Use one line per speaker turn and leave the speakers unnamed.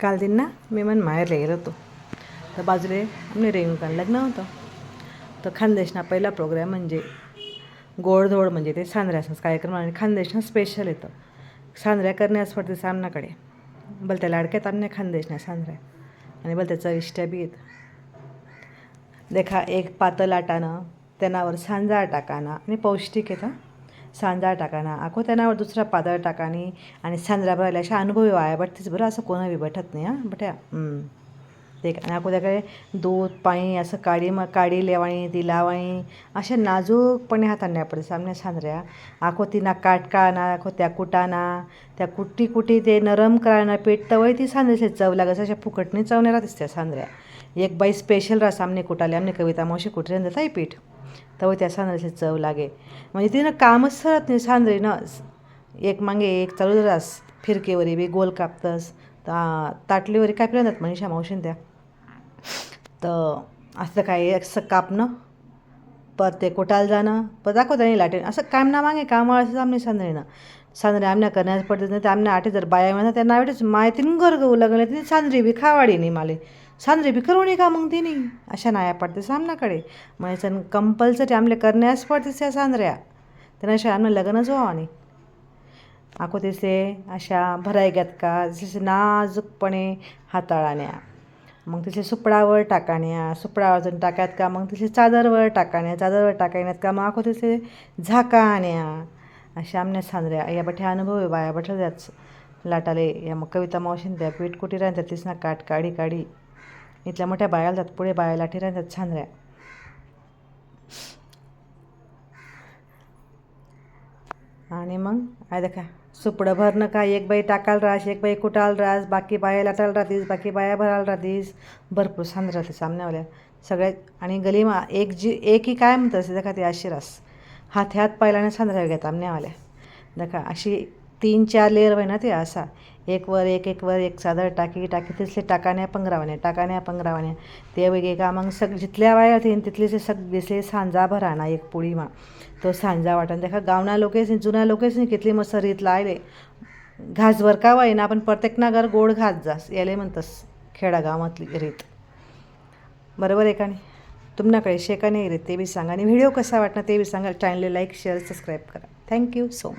काल दिन ना मी मन माहेरला गेलो होतो. तर बाजूला आमने रेणुका लग्न होतं. तर खानदेशना पहिला प्रोग्राम म्हणजे गोडधोड म्हणजे ते सांजऱ्याचाच कार्यक्रम आणि खानदेशना स्पेशल येतं. सांजऱ्या करण्यास पडते सामनाकडे भलत्या लाडक्यात आमने खानदेशना सांजऱ्या आणि भलत्याचा विष्ट्या बी येत देखा एक पातळ आटानं त्यानावर सांजा टाकाना आणि पौष्टिक येतं. सांजा टाकाना आखो त्यानावर दुसरा पातळ टाकानी आणि सांजरा भरायला अशा अनुभवी वाया बटतीच बरं असं कोणाही बटत नाही हां बट्या ते आणि आखो त्याकडे दूध पाणी असं काडी लेवाणी ती लावाणी अशा नाजूकपणे हाताने पडते सामने सांजऱ्या आखो ती ना काटकाना आखो त्या कुटाना त्या कुटी ते नरम करायना पीठ तवय ती सांजऱ्याची चव लागत अशा फुकटणी चव नाही राहतेच त्या सांजऱ्या. एक बाई स्पेशल रास आमने कुटाले आमने कविता मावशी कुठे देताय पीठ तवय त्या सांजऱ्याची चव लागे. म्हणजे तिनं कामच सरत नाही सांजरी ना एक मागे एक चालू रास फिरकेवरी बी गोल कापतस ताटलीवरी काय फिरतात मनीषा मावशीन त्या तर असं काय असं कापणं परत ते कोटाला जाणं परत दाखवत नाही लाटेन असं काम ना मागे कामावर असं आमने सांजरीनं सांजरे आमना करण्यास पडत नाही तर आमने आटे जर बाया म्हणतात त्यांना आवडेच माहितीन घर गहू लागले तिने सांजरी बी खावाडी नाही माले सांजरी बी करू का मग तिने अशा नाया पडते सामनाकडे म्हणजे कंपल्सरी आमले करण्यास पडतेस त्या सांजऱ्या त्यांना अशा आमनं लग्नच व्हावं आणि आखो तिसे अशा भराय घेत का जसे नाजूकपणे हाताळाण्या मग तिथे सुपडावर टाकाण्या सुपडावर टाक्यात का मग तिथे चादरवर चादरवर टाकाण्यात का मग आखो तिथे झाकाण्या अशा आमने सांजऱ्या या बठ्या अनुभव आहे बाया बठ्या त्याच लाटाले या मग कविता मावशीन त्या पीठ कुटी राहतात तिसना काडी इथल्या मोठ्या बाया जातात पुढे बाया लाठी राहतात सांजऱ्या आणि मग आहे देखा सुपडं भरणं का एक बाई टाकाल रास एक बाई कुटाल रास बाकी बाया लाटाल राहतीस बाकी बाया भराल राहतीस भरपूर सांज राहते सामन्यावाल्या सगळ्यात आणि गलीमा एकही काय म्हणतं असते देखा ती अशी रास हात पायलाने सांजऱ्या घेतात आमन्यावाल्या देखा अशी 3-4 लेअर होय ना ते असा एक वर एक चादर टाकी तिथले टाकाण्या पंगरावण्या ते वेगळे का मग जिथल्या वाया होती तिथले सगळे सांजा भराना एक पोळीमा तो सांजा वाटण देखा गावना लोकेस जुना लोकेस कितली मस्त रीत लायले घासभर का वाई ना आपण प्रत्येक ना घर गोड घास जास याले म्हणतस खेडागावातली रीत बरोबर आहे का नाही तुमच्याकडे शेका नाही रीत ते बी सांगा आणि व्हिडिओ कसा वाटणार ते बी सांगा. चॅनलला लाईक शेअर सबस्क्राईब करा. Thank you so much.